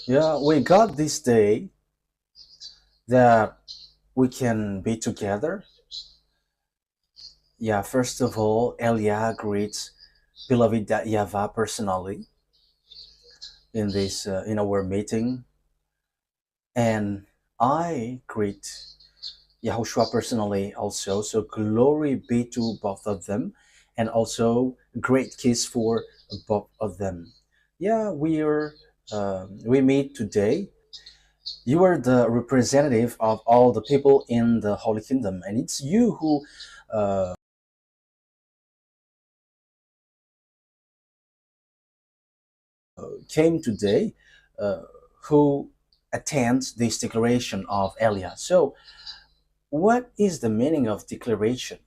Yeah, we got this day that we can be together. Yeah, first of all, Elia greets beloved YAHVAH personally in our meeting, and I greet Yahushua personally also. So glory be to both of them, and also great kiss for both of them. Yeah, we meet today. You are the representative of all the people in the Holy Kingdom, and it's you who came today, uh, who attends this declaration of Elia. So, what is the meaning of declaration?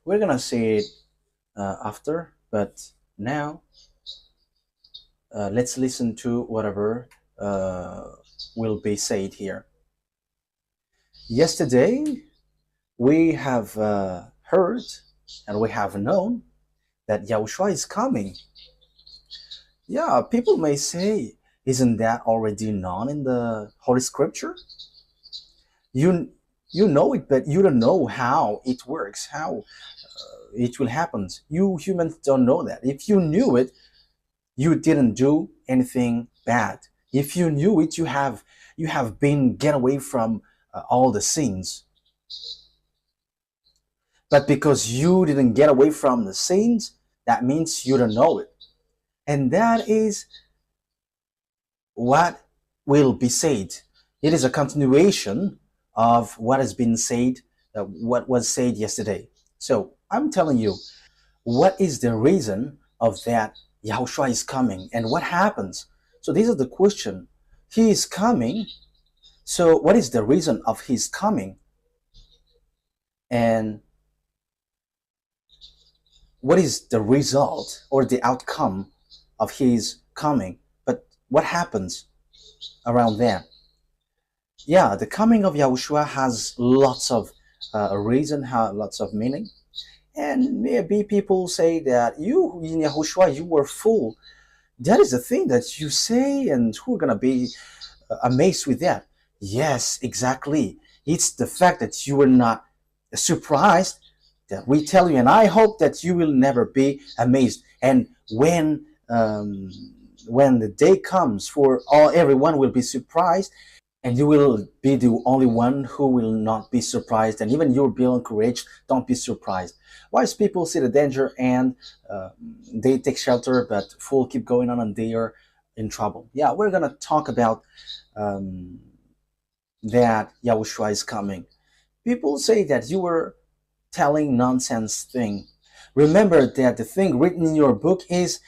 We're gonna say it after, but now let's listen to whatever uh, will be said here. Yesterday, we have heard and we have known that Yahushua is coming. Yeah, people may say, isn't that already known in the Holy Scripture? You you know it, but you don't know how it works, how it will happen. You humans don't know that. If you knew it, you didn't do anything bad. If you knew it, you have been get away from all the sins. But because you didn't get away from the sins, that means you don't know it. And that is what will be said. It is a continuation of what has been said, what was said yesterday. So I'm telling you, what is the reason of that Yahushua is coming and what happens? So these are the question. He is coming. So what is the reason of his coming? And what is the result or the outcome of his coming? But what happens around that? Yeah, the coming of Yahushua has lots of reason, lots of meaning. And maybe people say that you, in Yahushua, you were full. That is the thing that you say, and who are going to be amazed with that? Yes, exactly. It's the fact that you were not surprised that we tell you, and I hope that you will never be amazed. And when the day comes for everyone will be surprised, and you will be the only one who will not be surprised, and even you'll be encouraged. Don't be surprised. Wise people see the danger and uh, they take shelter, but fool keep going on and they are in trouble. Yeah, we're gonna talk about um, that Yahushua is coming. People say that you were telling nonsense thing. Remember that the thing written in your book is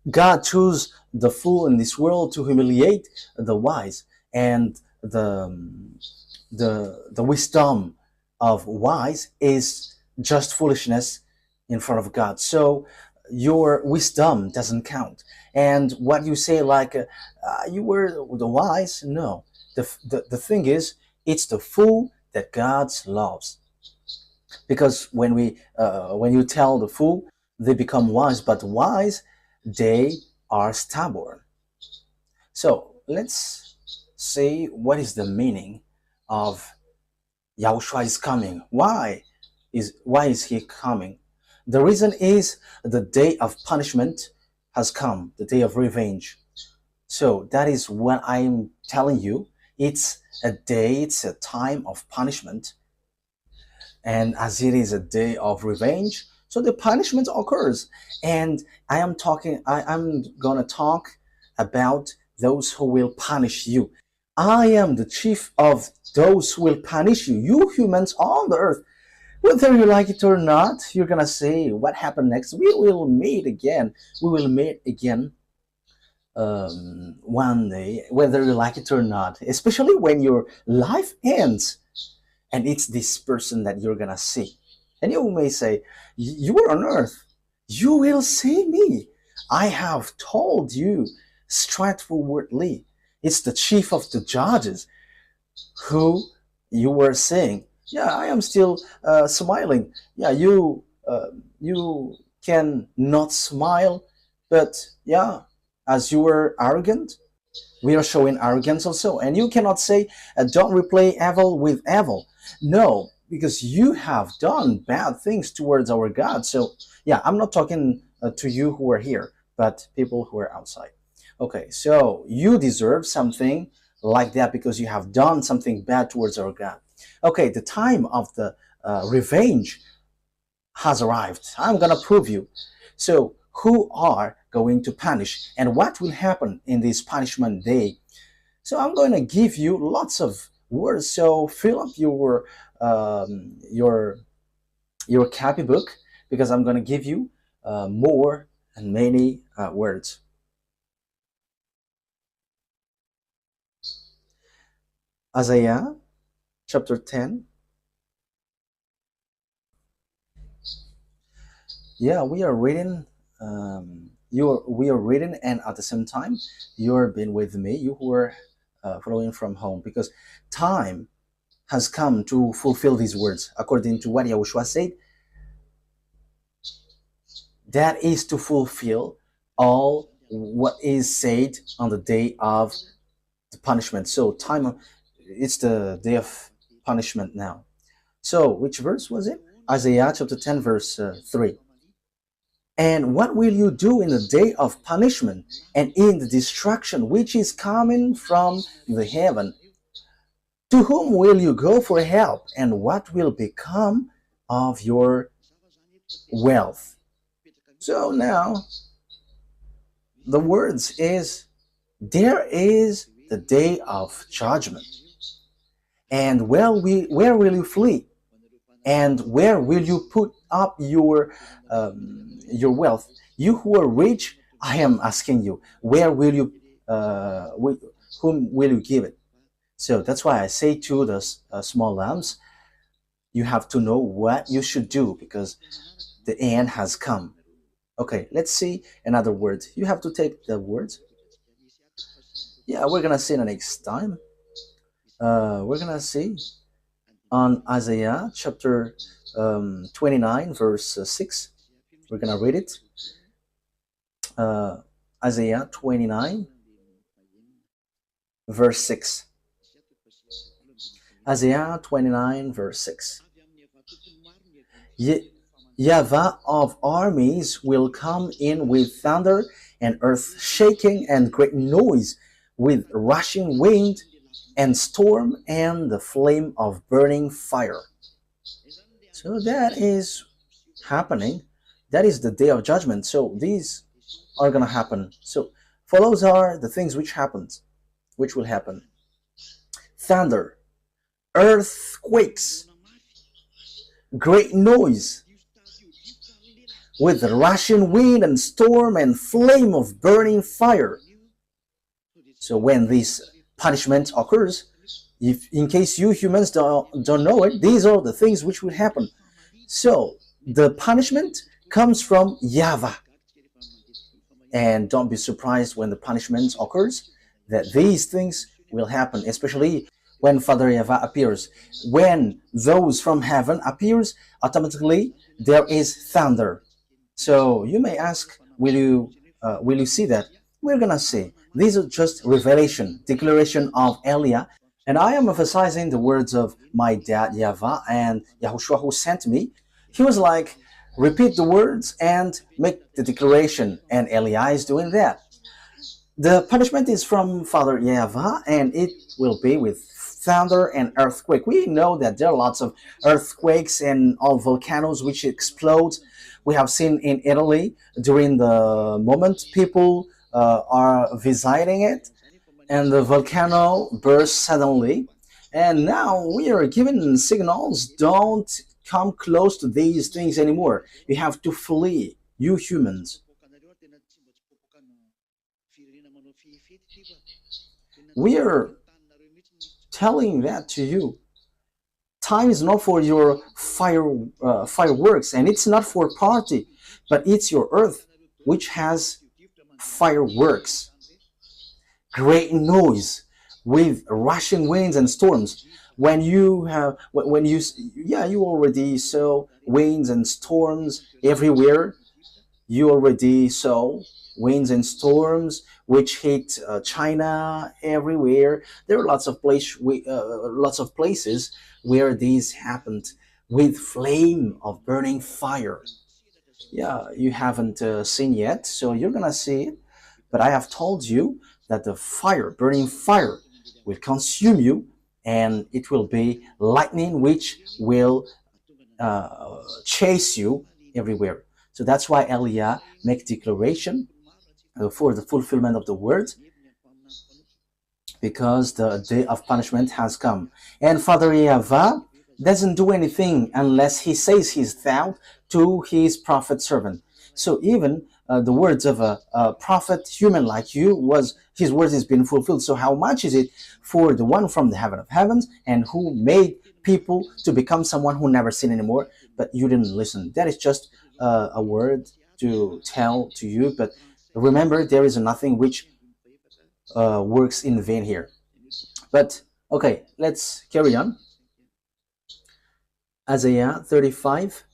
God chose the fool in this world to humiliate the wise, and the wisdom of wise is just foolishness in front of God. So your wisdom doesn't count. And what you say, like you were the wise, no. The thing is, it's the fool that God loves. Because when you tell the fool, they become wise, but wise, they are stubborn. So let's see what is the meaning of Yahushua is coming. Why is he coming? The reason is the day of punishment has come, the day of revenge. So that is what I'm telling you. It's a time of punishment, and as it is a day of revenge, so the punishment occurs. And I'm gonna talk about those who will punish you. I am the chief of those who will punish you, you humans on the earth. Whether you like it or not, you're gonna say what happened next. We will meet again. We will meet again one day, whether you like it or not, especially when your life ends and it's this person that you're gonna see. And you may say, you were on earth, you will see me. I have told you straightforwardly. It's the chief of the judges who you were seeing. Yeah, I am still smiling. Yeah, you can not smile, But yeah, as you were arrogant, we are showing arrogance also. And you cannot say, don't repay evil with evil. No, because you have done bad things towards our God. So yeah, I'm not talking to you who are here, but people who are outside. Okay, so you deserve something like that because you have done something bad towards our God. Okay, the time of the revenge has arrived. I'm gonna prove you. So who are going to punish and what will happen in this punishment day? So I'm going to give you lots of words. So fill up um, your your copybook because I'm going to give you more and many words. Isaiah chapter 10. Yeah, we are reading. We are reading, and at the same time, you're being with me. You who are following from home, because time has come to fulfill these words, according to what Yahushua said. That is to fulfill all what is said on the day of the punishment. So time, it's the day of punishment now. So which verse was it? Isaiah chapter 10 verse 3. And what will you do in the day of punishment and in the destruction which is coming from the heaven? To whom will you go for help, and what will become of your wealth? So now the words is, there is the day of judgment. And where will you flee? And where will you put up your wealth? You who are rich, I am asking you, where will you, whom will you give it? So that's why I say to the small lambs, you have to know what you should do because the end has come. Okay, let's see another word. You have to take the words. Yeah, we're gonna see the next time. We're gonna see on Isaiah chapter 29, verse 6. We're gonna read it. Uh, Isaiah 29, verse 6. Isaiah 29, verse 6. YAHVAH of armies will come in with thunder and earth shaking and great noise, with rushing wind and storm and the flame of burning fire. So that is happening. That is the day of judgment. So these are gonna happen. So follows are the things which will happen. Thunder, earthquakes, great noise, with rushing wind and storm and flame of burning fire. So when this punishment occurs, if in case you humans don't know it, these are the things which will happen. So the punishment comes from YAHVAH. And don't be surprised when the punishment occurs that these things will happen, especially when Father YAHVAH appears. When those from heaven appears, automatically there is thunder. So you may ask, will you see that? We're gonna see. These are just revelation, declaration of Elia, and I am emphasizing the words of my dad YAHVAH and Yahushua who sent me. He was like, repeat the words and make the declaration, and Elia is doing that. The punishment is from Father YAHVAH, and it will be with thunder and earthquake. We know that there are lots of earthquakes and all volcanoes which explode. We have seen in Italy during the moment people are visiting it, and the volcano bursts suddenly. And now we are given signals, don't come close to these things anymore. You have to flee, you humans. We are telling that to you. Time is not for your fireworks, and it's not for party, but it's your earth which has fireworks, great noise, with rushing winds and storms. When you have, when you already saw winds and storms everywhere. You already saw winds and storms which hit China everywhere. There are lots of places where these happened with flame of burning fire. Yeah, you haven't seen yet, so you're gonna see it. But I have told you that the fire, burning fire, will consume you, and it will be lightning which will chase you everywhere. So that's why Elia make declaration for the fulfillment of the word, because the day of punishment has come. And Father YAHVAH doesn't do anything unless he says his thought to his prophet servant. So even the words of a prophet human like you, was his words has been fulfilled. So how much is it for the one from the heaven of heavens, and who made people to become someone who never sin anymore, but you didn't listen? That is just a word to tell to you. But remember, there is nothing which works in vain here. But okay, let's carry on. Isaiah 35,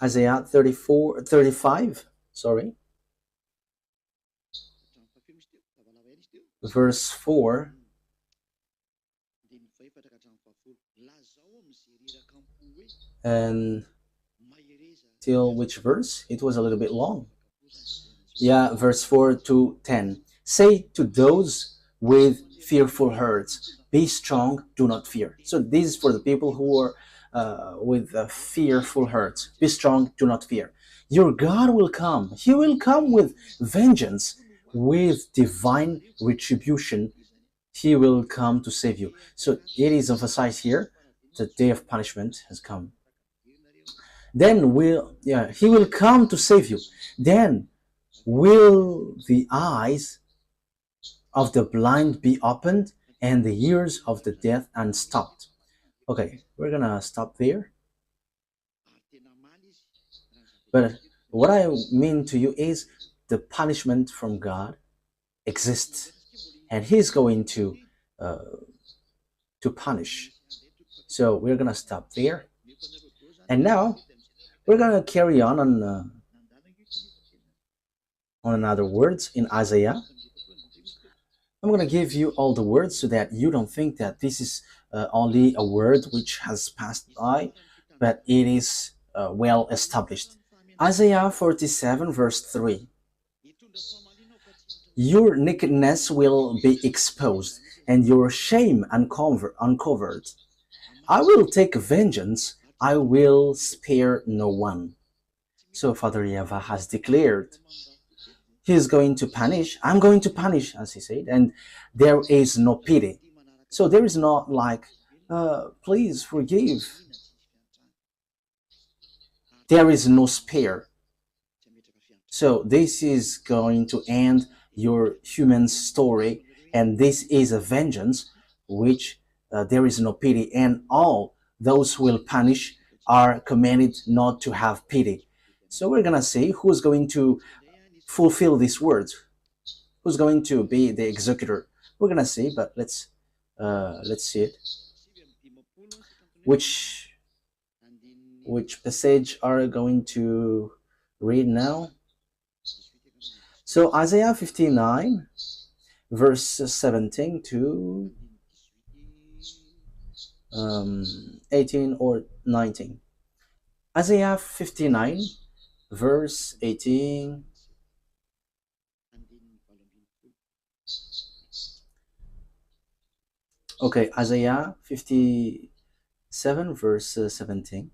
Isaiah 34, 35, sorry, verse 4, and till which verse? It was a little bit long. Yeah, verse 4 to 10. Say to those with fearful hearts, be strong, do not fear. So this is for the people who are with fearful hearts. Be strong, do not fear. Your God will come. He will come with vengeance, with divine retribution. He will come to save you. So it is emphasized here, the day of punishment has come. Then he will come to save you. Then will the eyes of the blind be opened, and the ears of the deaf unstopped. Okay, we're gonna stop there. But what I mean to you is the punishment from God exists, and He's going to punish. So we're gonna stop there, and now we're gonna carry on another words in Isaiah. I'm going to give you all the words so that you don't think that this is only a word which has passed by, but it is well established. Isaiah 47 verse 3. Your nakedness will be exposed, and your shame uncovered. I will take vengeance, I will spare no one. So Father YAHVAH has declared, He's going to punish. I'm going to punish, as he said, and there is no pity. So there is not like, please forgive. There is no spare. So this is going to end your human story, and this is a vengeance which there is no pity, and all those who will punish are commanded not to have pity. So we're gonna see who's going to fulfill these words, who's going to be the executor. We're gonna see, but let's see it. Which passage are going to read now? So Isaiah 59 verse 17 to 18 or 19. Isaiah 59 verse 18 . Okay, Isaiah 57 verse 17.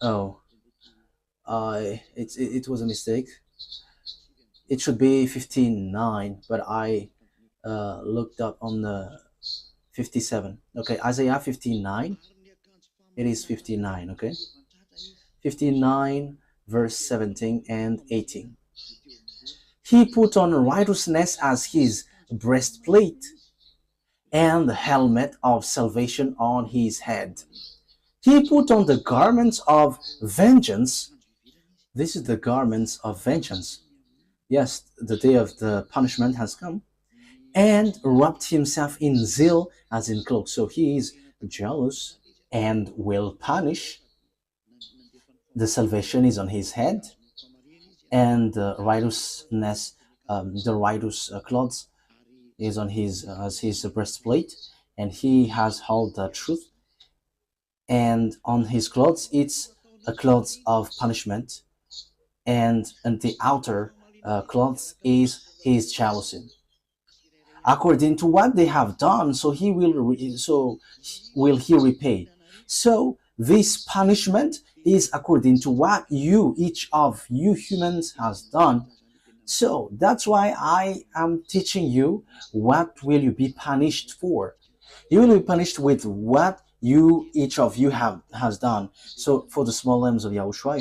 Oh, it was a mistake. It should be 59, but I looked up on the 57. Okay, Isaiah 59. It is 59, okay? 59 verse 17 and 18. He put on righteousness as his breastplate, and the helmet of salvation on his head. He put on the garments of vengeance. This is the garments of vengeance. Yes, the day of the punishment has come. and wrapped himself in zeal as in cloak. So he is jealous and will punish. The salvation is on his head, and the righteousness, the righteous clothes is on his as his breastplate, and he has held the truth. And on his clothes, it's a clothes of punishment, and the outer clothes is his jealousy according to what they have done, so will he repay. So this punishment is according to what you, each of you humans, has done. So that's why I am teaching you what will you be punished for. You will be punished with what you, each of you, have has done. So for the small lambs of Yahushua,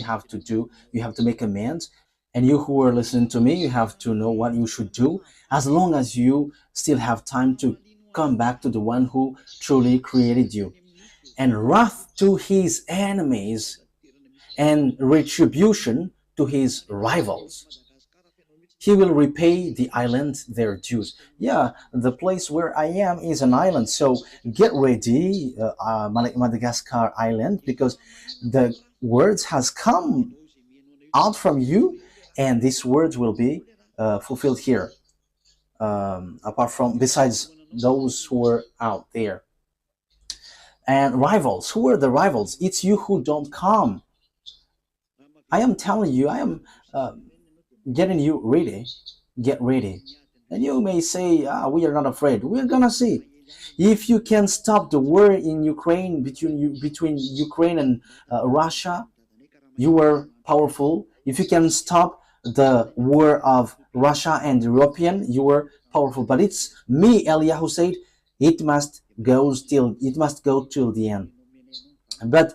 you have to make amends. And you who are listening to me, you have to know what you should do, as long as you still have time to come back to the one who truly created you. And wrath to his enemies, and retribution to his rivals. He will repay the island their dues. Yeah, the place where I am is an island, so get ready, Madagascar island, because the words has come out from you, and these words will be fulfilled here. Apart from, besides those who are out there, and rivals. Who are the rivals? It's you who don't come. I am telling you, I am getting you ready. Get ready. And you may say, we are not afraid. We're gonna see. If you can stop the war in Ukraine, between Ukraine and Russia, you are powerful. If you can stop the war of Russia and European, you are powerful. But it's me, Eliyahu said, it must go till the end. But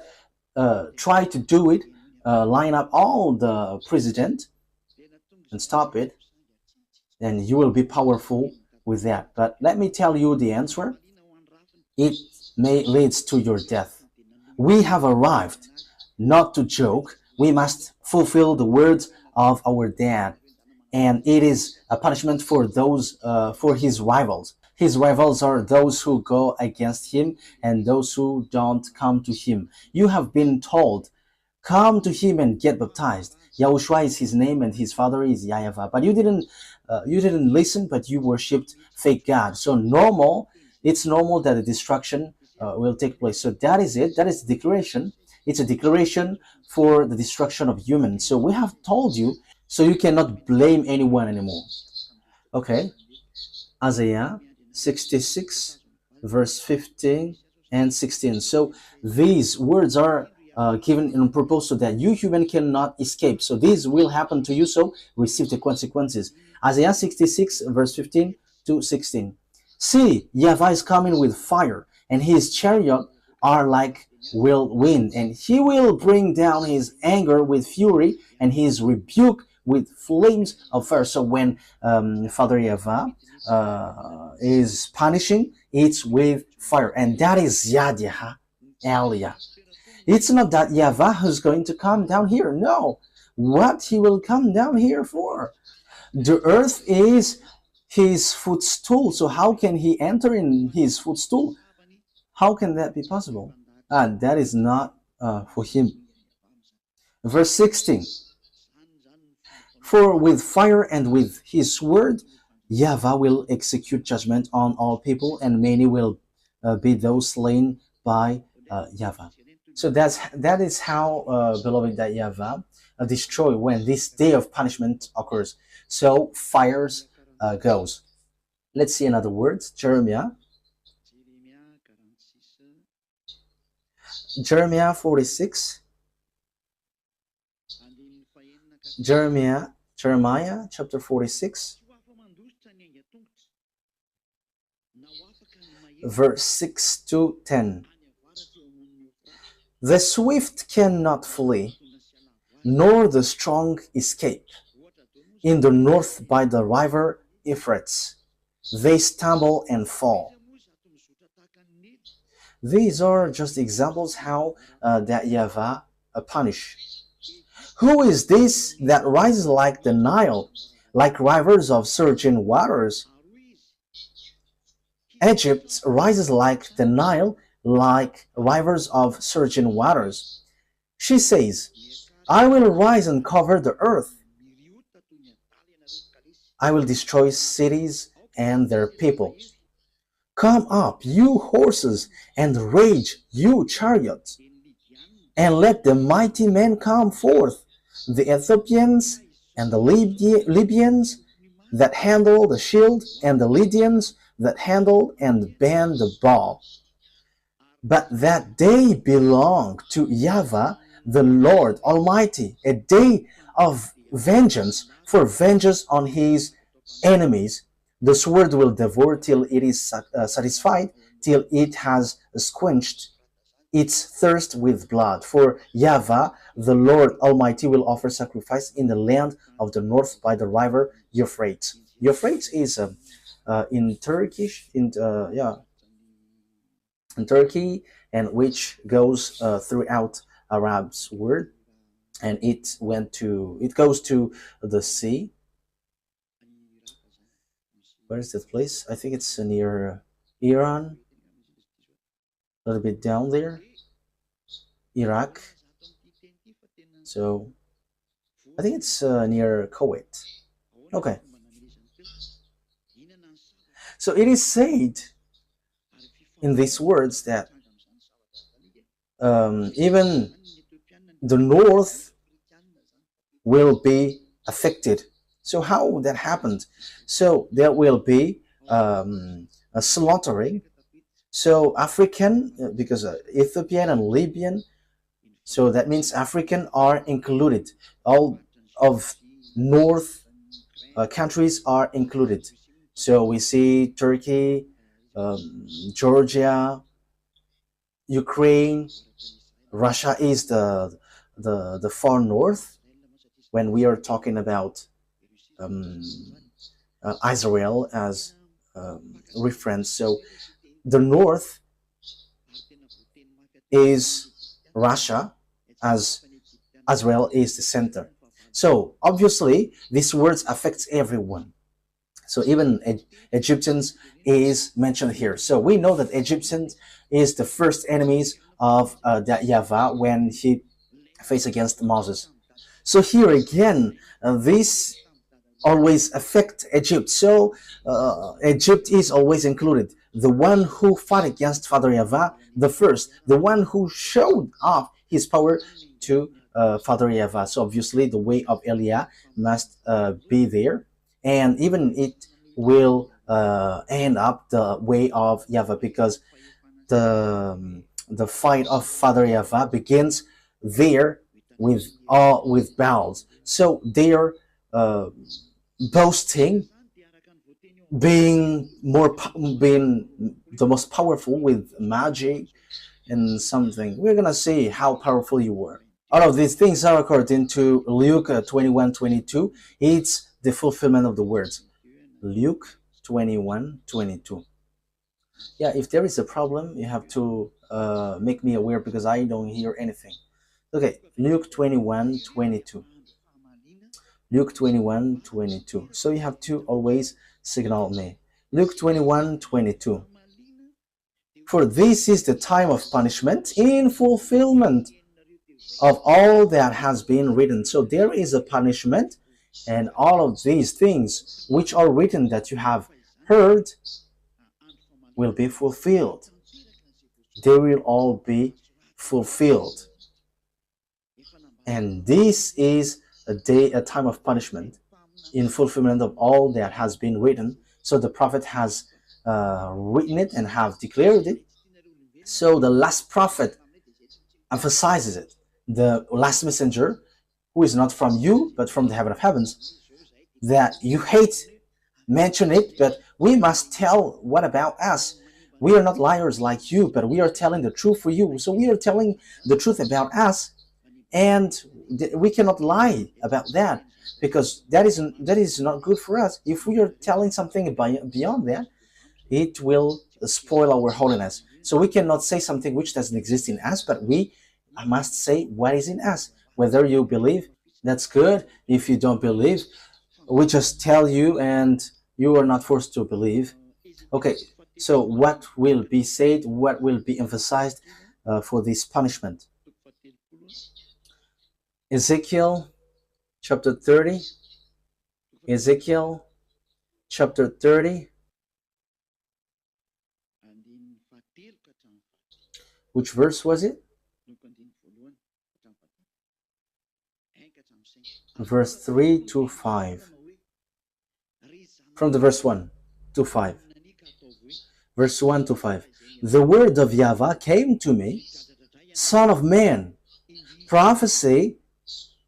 try to do it. Line up all the president and stop it, and you will be powerful with that. But let me tell you the answer. It may leads to your death. We have arrived, not to joke. We must fulfill the words of our dad, and it is a punishment for those for his rivals. His rivals are those who go against him and those who don't come to him. You have been told, come to him and get baptized. Yahushua is his name and his father is YAHVAH. But you didn't listen, but you worshipped fake God. So it's normal that the destruction will take place. So that is it. That is the declaration. It's a declaration for the destruction of humans. So we have told you, so you cannot blame anyone anymore. Okay, Isaiah 66, verse 15 and 16. So these words are given on purpose so that you human cannot escape. So this will happen to you, so receive the consequences. Isaiah 66, verse 15 to 16. See, YAHVAH is coming with fire, and his chariot are like whirlwind, and he will bring down his anger with fury, and his rebuke with flames of fire. So when Father YAHVAH is punishing, it's with fire, and that is Yadiah, Elia. It's not that YAHVAH who's going to come down here. No, what he will come down here for? The earth is his footstool. So how can he enter in his footstool? How can that be possible? And that is not for him. Verse 16. For with fire and with his word, YAHVAH will execute judgment on all people, and many will be those slain by YAHVAH. So that is how, beloved, that YAHVAH destroy when this day of punishment occurs. So fires goes. Let's see another word. Jeremiah 46. Jeremiah chapter 46, verse 6 to 10. The swift cannot flee, nor the strong escape. In the north by the river Euphrates, they stumble and fall. These are just examples how that YAHVAH punish. Who is this that rises like the Nile, like rivers of surging waters? Egypt rises like the Nile, like rivers of surging waters. She says, I will rise and cover the earth. I will destroy cities and their people. Come up, you horses, and rage, you chariots, and let the mighty men come forth, the Ethiopians and the Libyans that handle the shield, and the Lydians that handle and bend the bow. But that day belong to YAHVAH, the Lord Almighty, a day of vengeance, for vengeance on his enemies. The sword will devour till it is satisfied, till it has quenched its thirst with blood. For YAHVAH, the Lord Almighty, will offer sacrifice in the land of the north by the river Euphrates. Euphrates is in Turkish, in Turkey, and which goes throughout Arab's word, and it goes to the sea. Where is that place? I think it's near Iran, a little bit down there, Iraq. So I think it's near Kuwait. Okay. So it is said in these words that even the north will be affected. So how that happened? So there will be a slaughtering. So African, because Ethiopian and Libyan, so that means African are included. All of north countries are included. So we see Turkey, Georgia, Ukraine, Russia is the far north when we are talking about Israel as reference. So the north is Russia, as Israel is the center. So obviously these words affects everyone. So even Egyptians is mentioned here. So we know that Egyptians is the first enemies of that YAHVAH when he faced against Moses. So here again, this always affect Egypt. So Egypt is always included. The one who fought against Father YAHVAH, the first, the one who showed off his power to Father YAHVAH. So obviously the way of Eliah must be there, and even it will end up the way of YAHVAH, because the fight of Father YAHVAH begins there with Baals. So they're boasting being the most powerful with magic and something. We're gonna see how powerful you were. All of these things are according to Luke 21:22. It's the fulfillment of the words. Luke 21:22. Yeah, if there is a problem, you have to make me aware, because I don't hear anything. Okay, Luke 21:22. Luke 21:22. So you have to always signal me. Luke 21:22. For this is the time of punishment in fulfillment of all that has been written. So there is a punishment, and all of these things which are written that you have heard will be fulfilled. They will all be fulfilled. And this is a time of punishment in fulfillment of all that has been written. So the prophet has written it and have declared it. So the last prophet emphasizes it. The last messenger, who is not from you but from the heaven of heavens, that you hate, mention it, but we must tell what about us. We are not liars like you, but we are telling the truth for you. So we are telling the truth about us, and we cannot lie about that, because that is not good for us. If we are telling something beyond that, it will spoil our holiness. So we cannot say something which doesn't exist in us, but we must say what is in us. Whether you believe, that's good. If you don't believe, we just tell you, and you are not forced to believe. Okay, So what will be said, what will be emphasized for this punishment? Ezekiel chapter 30. Ezekiel chapter 30. Which verse was it? Verse 3 to 5. From the verse 1 to 5. Verse 1 to 5. The word of YAHVAH came to me, Son of man, prophesy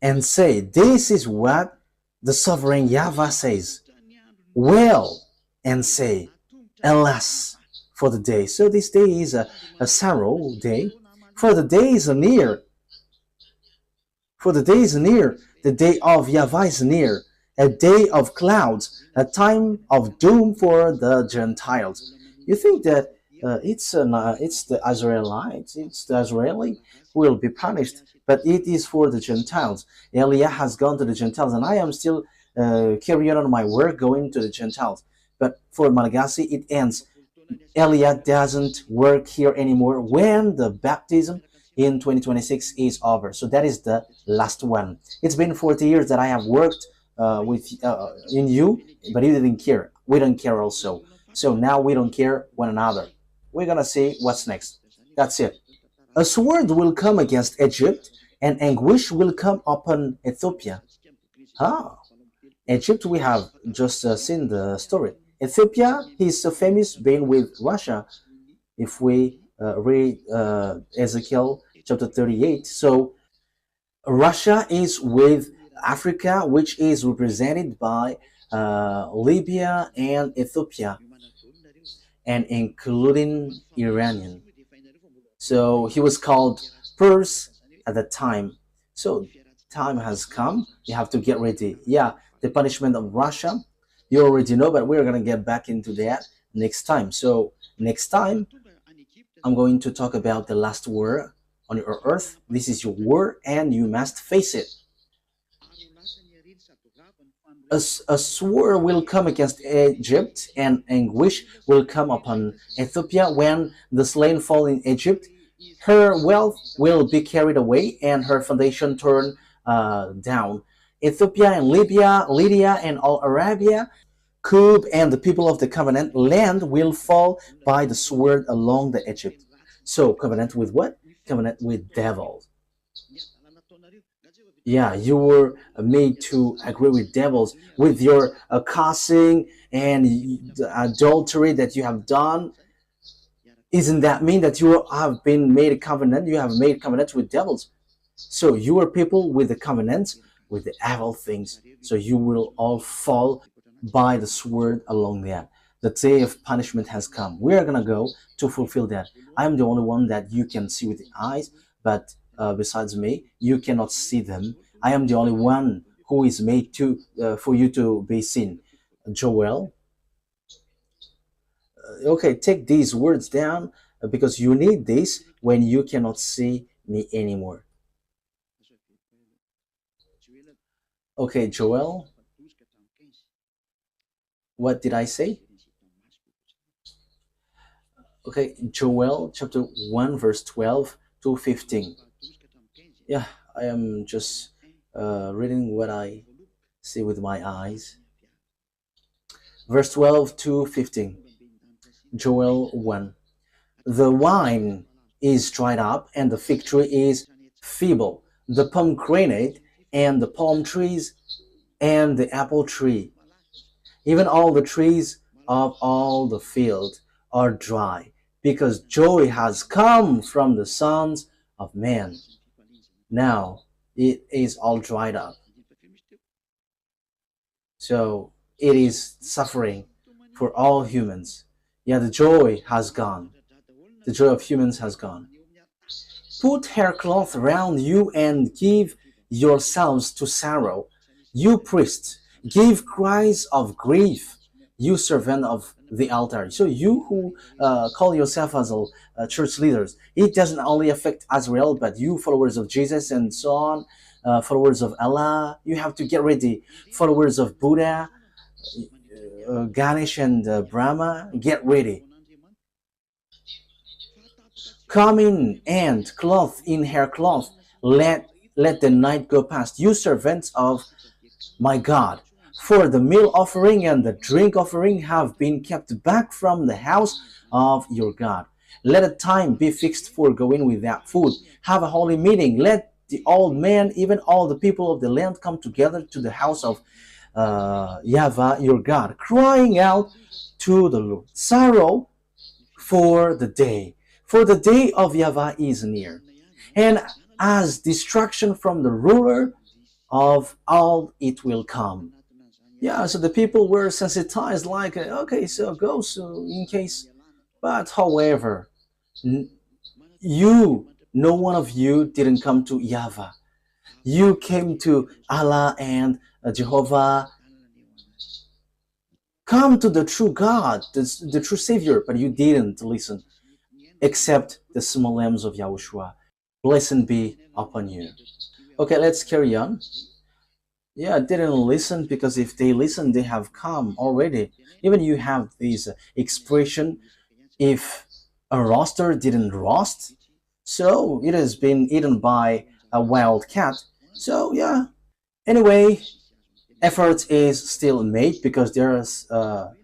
and say, this is what the sovereign YAHVAH says. Wail and say, alas for the day. So this day is a sorrow day, for the day is near. For the day is near. The day of YAHVAH is near. A day of clouds, a time of doom for the Gentiles. You think that it's the Israelites, it's the Israeli who will be punished, but it is for the Gentiles. Eliah has gone to the Gentiles, and I am still carrying on my work going to the Gentiles. But for Malagasy, it ends. Eliah doesn't work here anymore when the baptism in 2026 is over. So that is the last one. It's been 40 years that I have worked in you, but you didn't care. We don't care also. So now we don't care one another. We're gonna see what's next. That's it. A sword will come against Egypt, and anguish will come upon Ethiopia. Ah, Egypt, we have just seen the story. Ethiopia, he's so famous being with Russia. If we read Ezekiel chapter 38, so Russia is with Africa, which is represented by Libya and Ethiopia, and including Iranian. So he was called Purse at the time. So time has come. You have to get ready. Yeah, the punishment of Russia, you already know, but we're going to get back into that next time. So next time, I'm going to talk about the last war on your earth. This is your war, and you must face it. A sword will come against Egypt, and anguish will come upon Ethiopia when the slain fall in Egypt. Her wealth will be carried away, and her foundation turned down. Ethiopia and Libya, Lydia and all Arabia, Cub and the people of the covenant land will fall by the sword along the Egypt. So covenant with what? Covenant with devils. Yeah, you were made to agree with devils with your cussing and the adultery that you have done. Isn't that mean that you have been made a covenant? You have made covenants with devils. So you are people with the covenants with the evil things. So you will all fall by the sword along that. The day of punishment has come. We are gonna go to fulfill that. I am the only one that you can see with the eyes, but besides me, you cannot see them. I am the only one who is made to for you to be seen. Joel, okay, take these words down because you need this when you cannot see me anymore. Okay, Joel, what did I say? Okay, Joel chapter 1 verse 12 to 15. Yeah, I am just reading what I see with my eyes. Verse 12 to 15. Joel 1. The wine is dried up, and the fig tree is feeble. The pomegranate and the palm trees and the apple tree, even all the trees of all the field are dry, because joy has come from the sons of men. Now it is all dried up. So it is suffering for all humans. Yeah, the joy has gone. The joy of humans has gone. Put haircloth around you and give yourselves to sorrow. You priests, give cries of grief. You servant of the altar. So you who call yourself as church leaders, it doesn't only affect Israel, but you followers of Jesus and so on, followers of Allah, you have to get ready. Followers of Buddha, Ganesh and Brahma, get ready. Come in and clothe in haircloth. Let the night go past, you servants of my God. For the meal offering and the drink offering have been kept back from the house of your God. Let a time be fixed for going without food. Have a holy meeting. Let the old men, even all the people of the land, come together to the house of YAHVAH your God, crying out to the Lord. Sorrow for the day of YAHVAH is near. And as destruction from the ruler of all it will come. Yeah, so the people were sensitized, like, okay, so go, so in case. But however, no one of you didn't come to YAHVAH. You came to Allah and Jehovah. Come to the true God, the true Savior, but you didn't listen, except the small lambs of YAHOSHUAH. Blessed be upon you. Okay, let's carry on. Yeah, didn't listen, because if they listen, they have come already. Even you have this expression, if a rooster didn't roast, so it has been eaten by a wild cat. So yeah, anyway, effort is still made, because there's a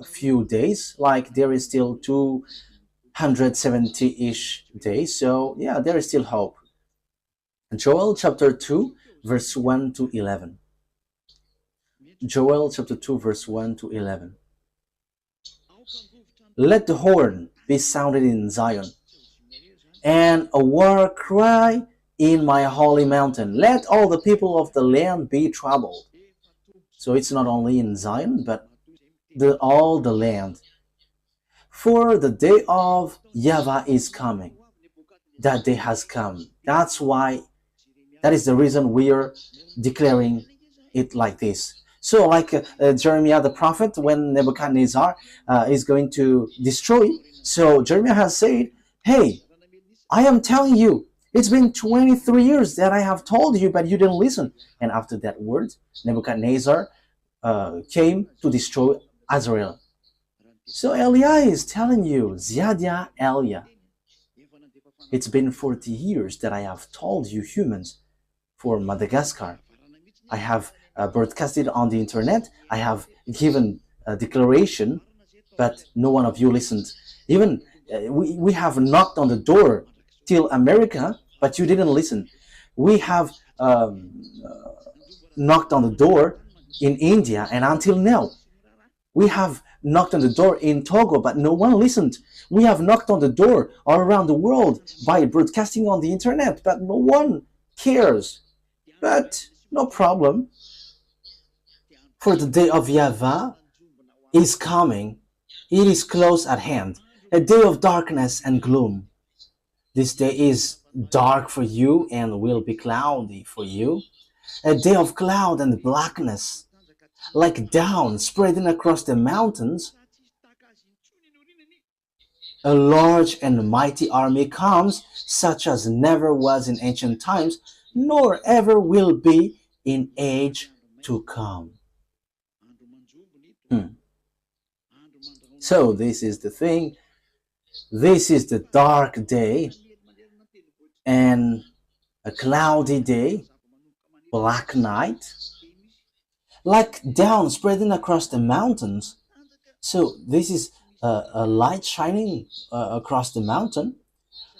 few days, like there is still 270-ish days. So yeah, there is still hope. Joel chapter 2 verse 1 to 11. Joel chapter 2 verse 1 to 11. Let the horn be sounded in Zion, and a war cry in my holy mountain. Let all the people of the land be troubled. So it's not only in Zion, but all the land. For the day of YAHVAH is coming. That day has come. That is the reason we are declaring it like this. So like Jeremiah the prophet, when Nebuchadnezzar is going to destroy, so Jeremiah has said, hey, I am telling you, it's been 23 years that I have told you, but you didn't listen. And after that word, Nebuchadnezzar came to destroy Israel. So Eliah is telling you, Ziadia Elia, it's been 40 years that I have told you humans for Madagascar. I have broadcasted on the internet. I have given a declaration, but no one of you listened. Even we have knocked on the door till America, but you didn't listen. We have knocked on the door in India, and until now, we have knocked on the door in Togo, but no one listened. We have knocked on the door all around the world by broadcasting on the internet, but no one cares. But no problem. For the day of YAHVAH is coming. It is close at hand, a day of darkness and gloom. This day is dark for you and will be cloudy for you, a day of cloud and blackness, like down spreading across the mountains. A large and mighty army comes, such as never was in ancient times, nor ever will be in age to come. So this is the thing. This is the dark day and a cloudy day, black night, like down spreading across the mountains. So this is a light shining across the mountain.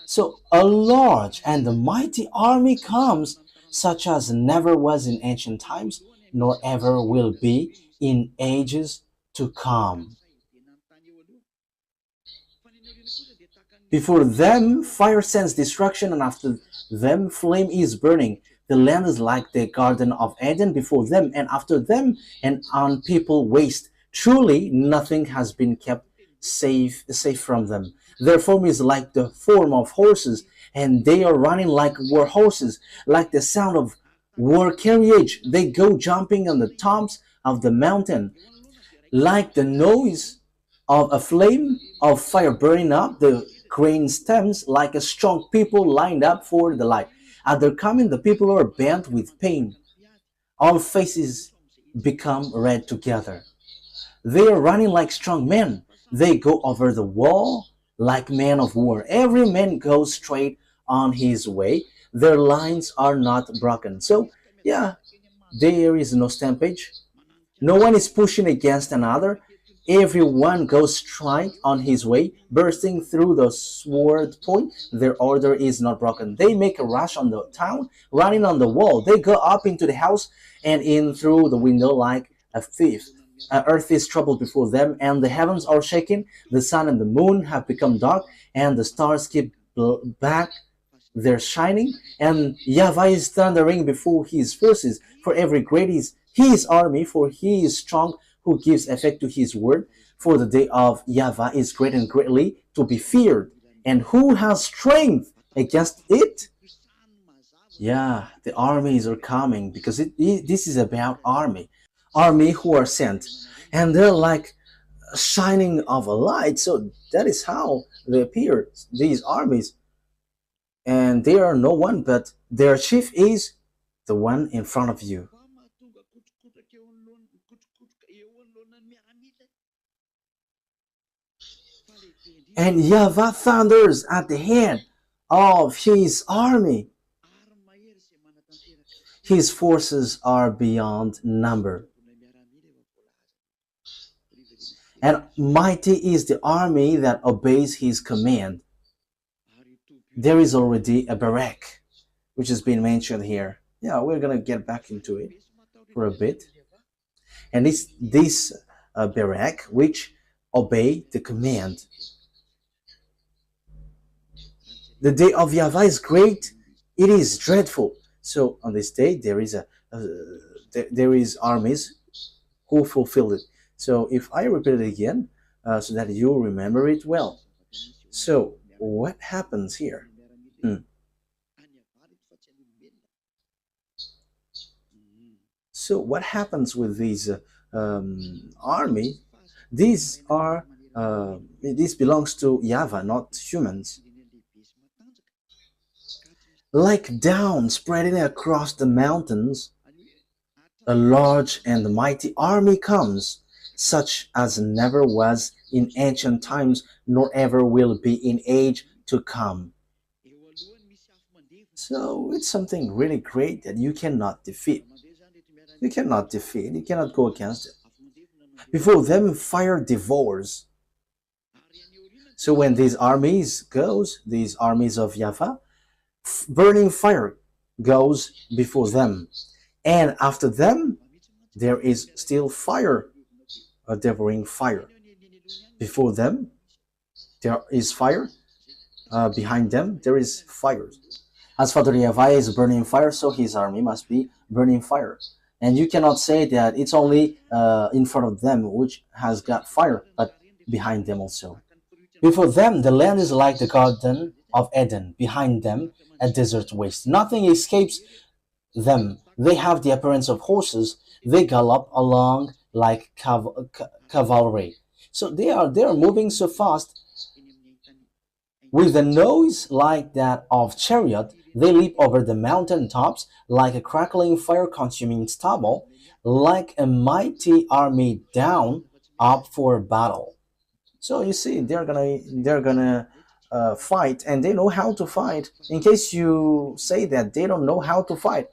So a large and a mighty army comes, such as never was in ancient times, nor ever will be in ages to come. Before them fire sends destruction, and after them flame is burning. The land is like the Garden of Eden before them, and after them an unpeopled waste. Truly nothing has been kept safe from them. Their form is like the form of horses, and they are running like war horses, like the sound of war carriage. They go jumping on the tops of the mountain, like the noise of a flame of fire burning up the crane stems, like a strong people lined up for the light. At their coming, the people are bent with pain. All faces become red together. They are running like strong men. They go over the wall like men of war. Every man goes straight on his way. Their lines are not broken. So, yeah, there is no stampage. No one is pushing against another. Everyone goes straight on his way, bursting through the sword point. Their order is not broken. They make a rush on the town, running on the wall. They go up into the house and in through the window like a thief. Earth is troubled before them, and the heavens are shaken. The sun and the moon have become dark, and the stars keep back their shining. And Yahweh is thundering before his forces, for every great is his army, for he is strong who gives effect to his word. For the day of Yahweh is great and greatly to be feared, and who has strength against it? Yeah, the armies are coming because this is about army who are sent, and they're like shining of a light. So that is how they appear, these armies, and they are no one but their chief is the one in front of you. And Yahweh thunders at the head of his army. His forces are beyond number. And mighty is the army that obeys his command. There is already a barrack, which has been mentioned here. Yeah, we're going to get back into it for a bit. And it's this barrack which obey the command. The day of Yahweh is great, it is dreadful. So on this day there is there is armies who fulfill it. So if I repeat it again, so that you remember it well. So what happens here? So what happens with these army? These are this belongs to Yahweh, not humans. Like down spreading across the mountains, a large and mighty army comes, such as never was in ancient times, nor ever will be in age to come. So it's something really great that you cannot defeat. You cannot defeat, you cannot go against it. Before them, fire devours. So when these armies goes, these armies of Yahweh, burning fire goes before them, and after them there is still fire, a devouring fire. Before them there is fire, behind them there is fire. As Father Yahweh is burning fire, so his army must be burning fire. And you cannot say that it's only in front of them which has got fire, but behind them also. Before them, the land is like the Garden of Eden. Behind them, a desert waste. Nothing escapes them. They have the appearance of horses. They gallop along like cavalry. So they are moving so fast with a noise like that of chariot. They leap over the mountain tops like a crackling fire-consuming stubble, like a mighty army down up for battle. So you see, they're gonna fight, and they know how to fight. In case you say that they don't know how to fight,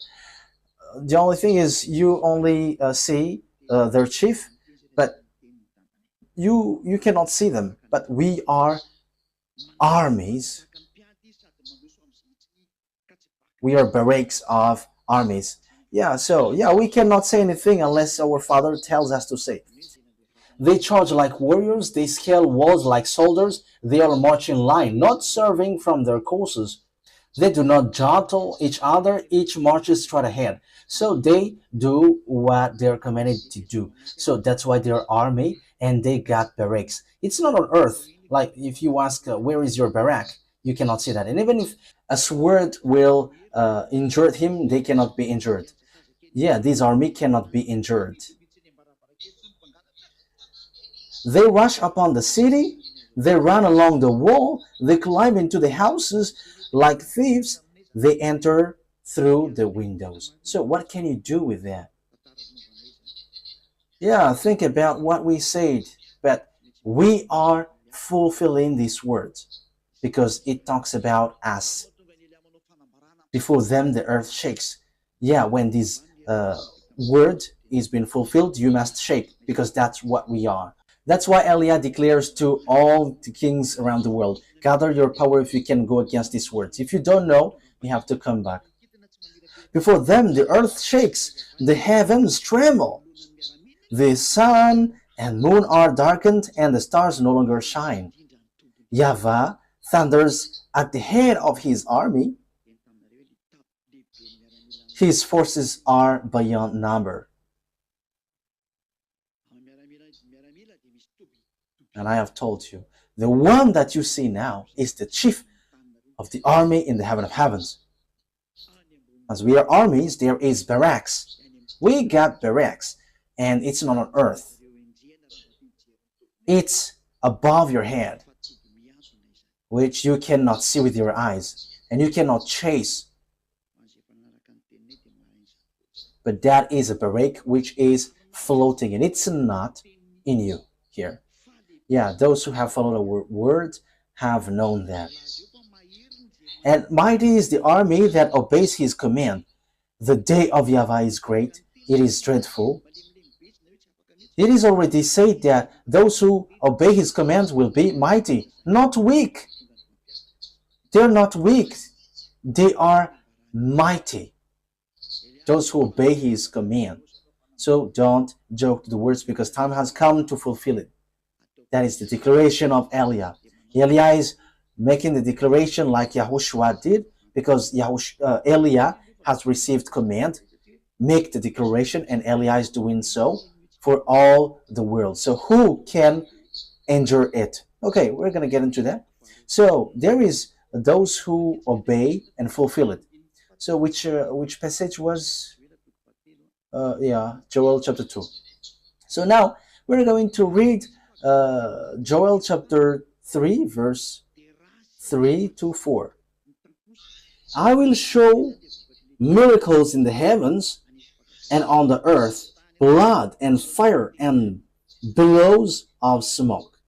the only thing is you only see their chief, but you cannot see them. But we are armies. We are barracks of armies. Yeah, so yeah, we cannot say anything unless our Father tells us to say. They charge like warriors, they scale walls like soldiers, they are marching in line, not serving from their courses. They do not jostle each other, each marches straight ahead. So they do what they're commanded to do. So that's why they're army and they got barracks. It's not on earth. Like if you ask, where is your barrack? You cannot see that. And even if a sword will injure him, they cannot be injured. Yeah, this army cannot be injured. They rush upon the city, they run along the wall, they climb into the houses like thieves, they enter through the windows. So what can you do with that? Yeah, think about what we said, but we are fulfilling these words because it talks about us. Before them, the earth shakes. Yeah, when this word is being fulfilled, you must shake because that's what we are. That's why Elia declares to all the kings around the world, gather your power if you can go against these words. If you don't know, you have to come back. Before them, the earth shakes, the heavens tremble. The sun and moon are darkened, and the stars no longer shine. YAHVAH thunders at the head of his army. His forces are beyond number. And I have told you, the one that you see now is the chief of the army in the heaven of heavens. As we are armies, there is barracks. We got barracks, and it's not on earth. It's above your head, which you cannot see with your eyes, and you cannot chase. But that is a barrack which is floating, and it's not in you here. Yeah, those who have followed our word have known that. And mighty is the army that obeys his command. The day of YAHVAH is great, it is dreadful. It is already said that those who obey his commands will be mighty, not weak. They're not weak, they are mighty. Those who obey his command. So don't joke the words because time has come to fulfill it. That is the declaration of Elia. Elia is making the declaration like YAHOSHUAH did because Elia has received command, make the declaration, and Elia is doing so for all the world. So who can endure it? Okay, we're going to get into that. So there is those who obey and fulfill it. So which passage was? Joel chapter 2. So now we're going to read Joel chapter 3, verse 3 to 4. I will show miracles in the heavens and on the earth, blood and fire and billows of smoke.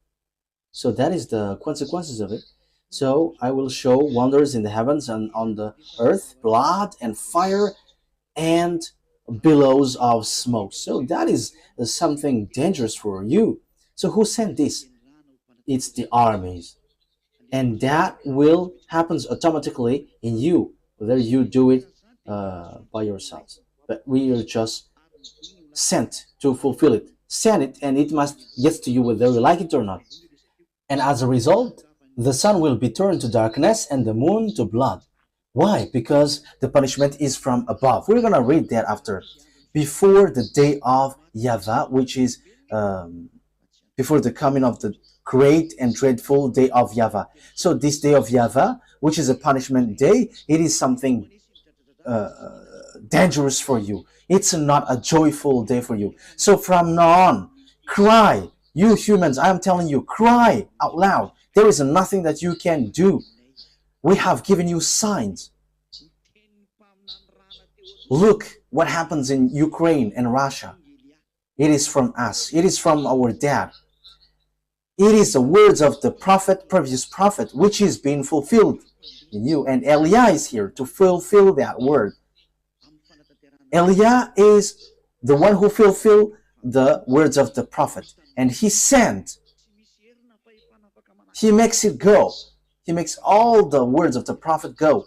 So that is the consequences of it. So I will show wonders in the heavens and on the earth, blood and fire and billows of smoke. So that is something dangerous for you. So who sent this? It's the armies. And that will happen automatically in you, whether you do it by yourselves. But we are just sent to fulfill it. Send it, and it must get to you whether you like it or not. And as a result, the sun will be turned to darkness and the moon to blood. Why? Because the punishment is from above. We're going to read that after. Before the day of YAHVAH, which is before the coming of the great and dreadful day of YAHVAH. So this day of YAHVAH, which is a punishment day, it is something dangerous for you. It's not a joyful day for you. So from now on, cry. You humans, I am telling you, cry out loud. There is nothing that you can do. We have given you signs. Look what happens in Ukraine and Russia. It is from us. It is from our dad. It is the words of the prophet, previous prophet, which is being fulfilled in you. And Elia is here to fulfill that word. Elia is the one who fulfilled the words of the prophet. And he sent. He makes it go. He makes all the words of the prophet go.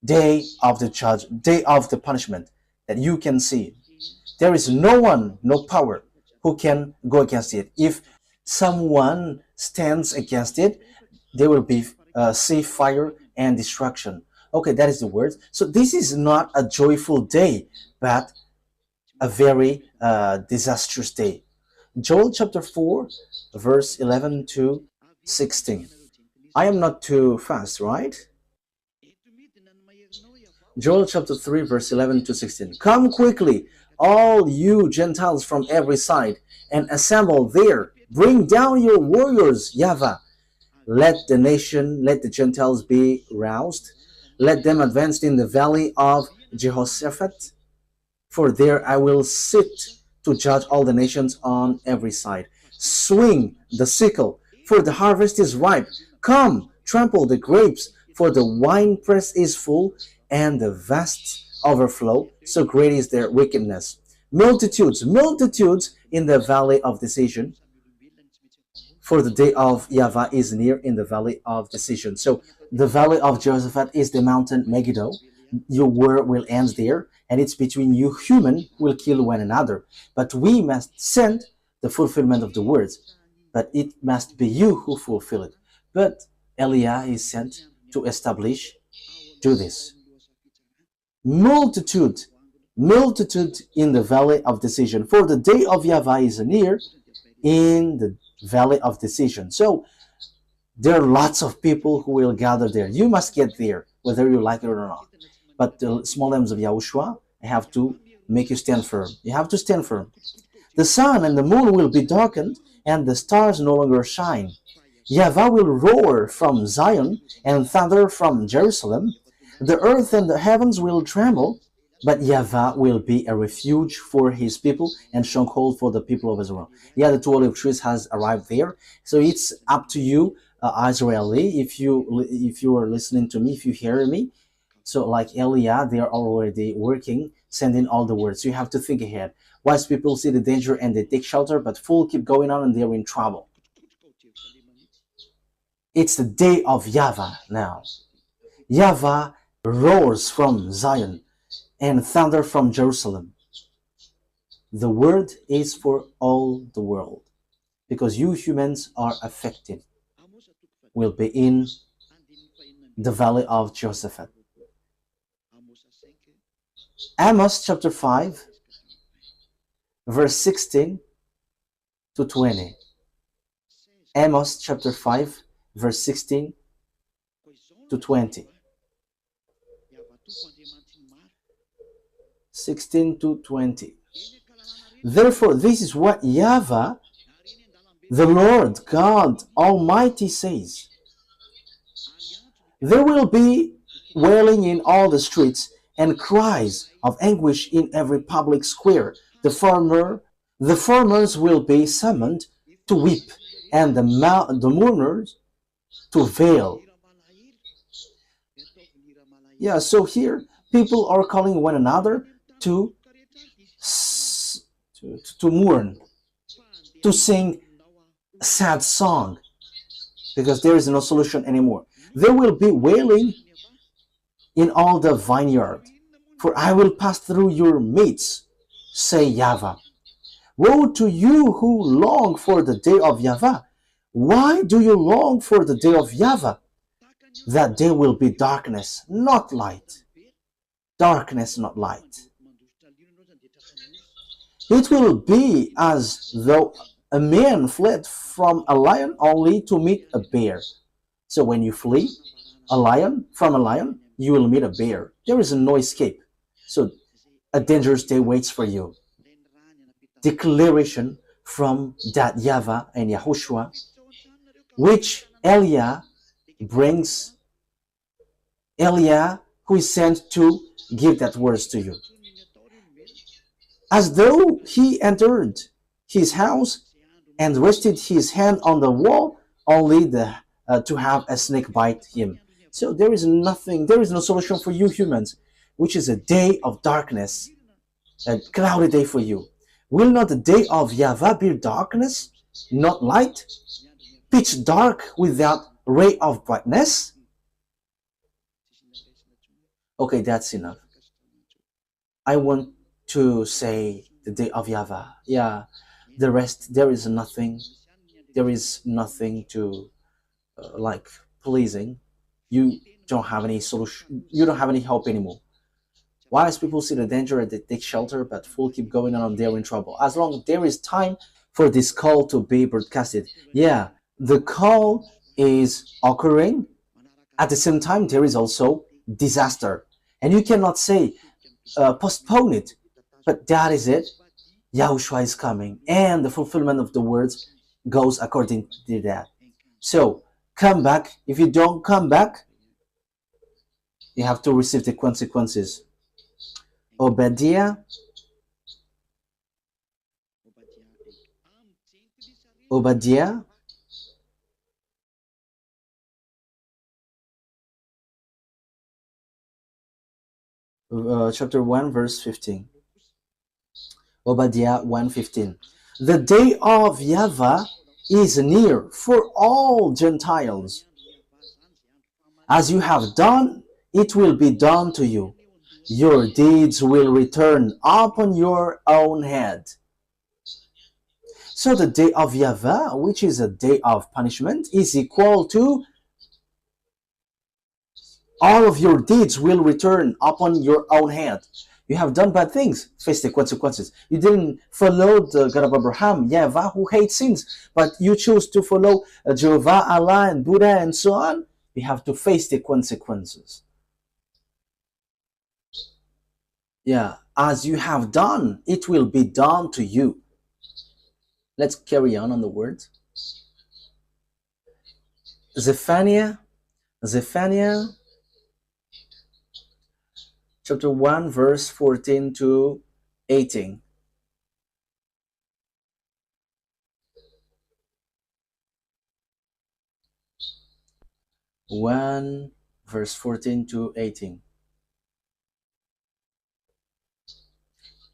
Day of the judge, day of the punishment that you can see. There is no one, no power who can go against it. If someone stands against it, there will be sea, fire, and destruction. Okay, that is the word. So this is not a joyful day, but a very disastrous day. Joel chapter 4, verse 11 to 16. I am not too fast, right? Joel chapter 3, verse 11 to 16. Come quickly, all you Gentiles from every side, and assemble there. Bring down your warriors, YAHVAH. Let the Gentiles be roused. Let them advance in the valley of Jehoshaphat. For there I will sit to judge all the nations on every side. Swing the sickle, for the harvest is ripe. Come, trample the grapes, for the winepress is full, and the vasts overflow. So great is their wickedness. Multitudes, multitudes in the valley of decision, for the day of YAHVAH is near in the valley of decision. So the valley of Josaphat is the mountain Megiddo. Your war will end there, and it's between you human will kill one another. But we must send the fulfillment of the words. But it must be you who fulfill it. But Eliah is sent to establish, do this. Multitude, multitude in the valley of decision. For the day of YAHVAH is near in the valley of decision. So there are lots of people who will gather there. You must get there, whether you like it or not. But the small arms of Yahushua have to make you stand firm. You have to stand firm. The sun and the moon will be darkened, and the stars no longer shine. YAHVAH will roar from Zion and thunder from Jerusalem. The earth and the heavens will tremble, but YAHVAH will be a refuge for his people and stronghold for the people of Israel. Yeah, the two olive trees has arrived there. So it's up to you, Israeli, if you are listening to me, if you hear me. So like Eliah, they are already working, sending all the words. So you have to think ahead. Wise people see the danger and they take shelter, but fool keep going on and they're in trouble. It's the day of YAHVAH now. YAHVAH roars from Zion and thunder from Jerusalem. The word is for all the world, because you humans are affected. Will be in the valley of Josaphat. Amos chapter 5, verse 16 to 20. Amos chapter 5, verse 16 to 20. 16 to 20. Therefore, this is what YAHVAH, the Lord God Almighty says. There will be wailing in all the streets and cries of anguish in every public square. The farmers will be summoned to weep, and the mourners to wail. Yeah, so here people are calling one another to mourn, to sing a sad song, because there is no solution anymore. There will be wailing in all the vineyard, for I will pass through your midst, say YAHVAH. Woe to you who long for the day of YAHVAH. Why do you long for the day of YAHVAH? That day will be darkness, not light. Darkness, not light. It will be as though a man fled from a lion only to meet a bear. So when you flee from a lion, you will meet a bear. There is no escape. So a dangerous day waits for you. Declaration from that YAHVAH and YAHOSHUAH, which Eliah brings. Eliah, who is sent to give that words to you. As though he entered his house and rested his hand on the wall, only to have a snake bite him. So there is nothing, there is no solution for you humans, which is a day of darkness, a cloudy day for you. Will not the day of YAHVAH be darkness, not light, pitch dark without ray of brightness? Okay, that's enough. I want to say the day of YAHVAH. Yeah, the rest, there is nothing to like pleasing. You don't have any solution, you don't have any help anymore. Wise people see the danger and they take shelter, but fool keep going on, they're in trouble. As long as there is time for this call to be broadcasted. Yeah, the call is occurring. At the same time, there is also disaster. And you cannot say, postpone it. But that is it. Yahushua is coming. And the fulfillment of the words goes according to that. So, come back. If you don't come back, you have to receive the consequences. Obadiah chapter 1, verse 15. Obadiah 1:15. The day of YAHVAH is near for all Gentiles. As you have done, it will be done to you. Your deeds will return upon your own head. So the day of YAHVAH, which is a day of punishment, is equal to all of your deeds will return upon your own head. You have done bad things, face the consequences. You didn't follow the God of Abraham, YAHVAH, who hates sins, but you choose to follow Jehovah, Allah, and Buddha, and so on. You have to face the consequences. Yeah, as you have done, it will be done to you. Let's carry on the words. Zephaniah chapter 1, verse 14 to 18. 1 verse 14 to 18.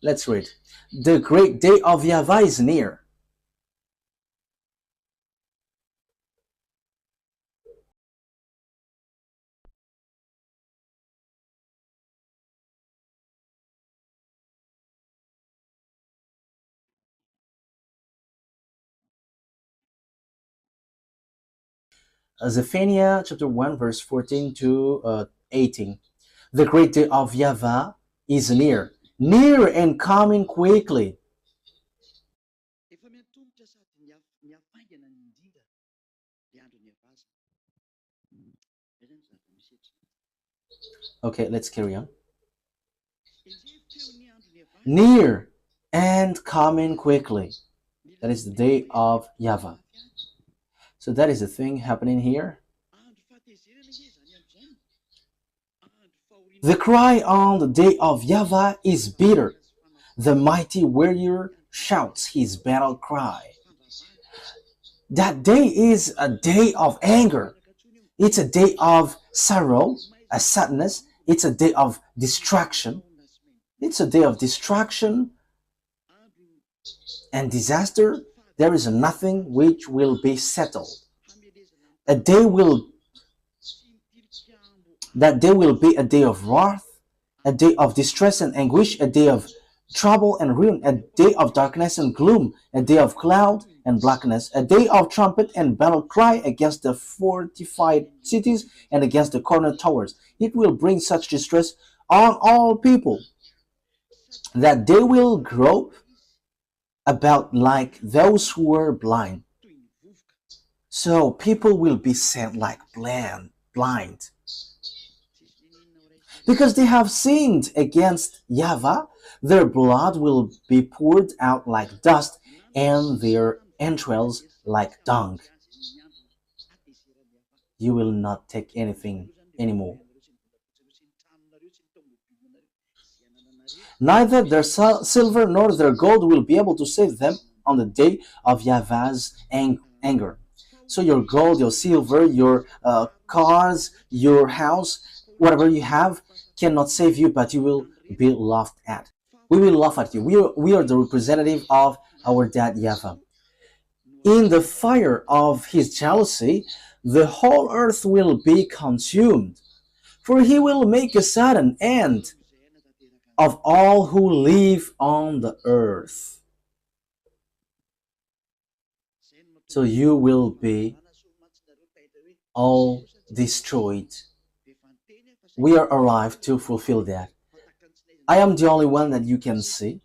Let's read. The great day of YAHVAH is near. Zephaniah chapter 1 verse 14 to 18. The great day of YAHVAH is near and coming quickly. Okay, let's carry on. Near and coming quickly. That is the day of YAHVAH. So that is the thing happening here. The cry on the day of YAHVAH is bitter. The mighty warrior shouts his battle cry. That day is a day of anger. It's a day of sorrow, a sadness. It's a day of distraction. It's a day of distraction and disaster. There is nothing which will be settled. That day will be a day of wrath, a day of distress and anguish, a day of trouble and ruin, a day of darkness and gloom, a day of cloud and blackness, a day of trumpet and battle cry against the fortified cities and against the corner towers. It will bring such distress on all people that they will grope about like those who were blind. So people will be sent like blind because they have sinned against YAHVAH. Their blood will be poured out like dust and their entrails like dung. You will not take anything anymore. Neither their silver nor their gold will be able to save them on the day of YAHVAH's anger. So your gold, your silver, your cars, your house, whatever you have cannot save you, but you will be laughed at. We will laugh at you. We are the representative of our dad YAHVAH. In the fire of his jealousy, the whole earth will be consumed, for he will make a sudden end of all who live on the earth. So you will be all destroyed. We are alive to fulfill that. I am the only one that you can see.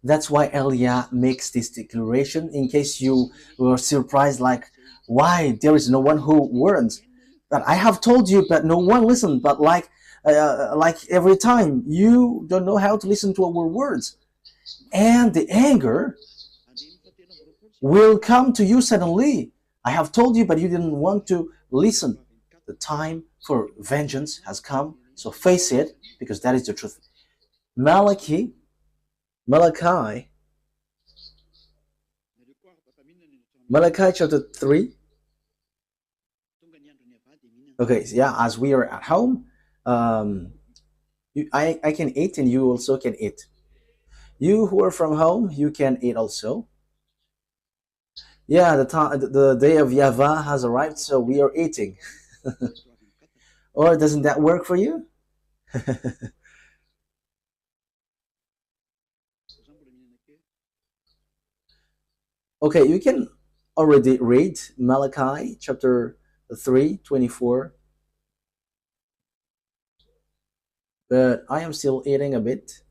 That's why Elia makes this declaration, in case you were surprised, like, why there is no one who warns. But I have told you, but no one listened. But like every time, you don't know how to listen to our words. And the anger will come to you suddenly. I have told you, but you didn't want to listen. The time for vengeance has come, so face it, because that is the truth. Malachi chapter 3. Okay, yeah, as we are at home, I can eat and you also can eat. You who are from home, you can eat also. Yeah, the day of YAHVAH has arrived, so we are eating. Or doesn't that work for you? Okay, you can already read Malachi chapter 3:24, but I am still eating a bit.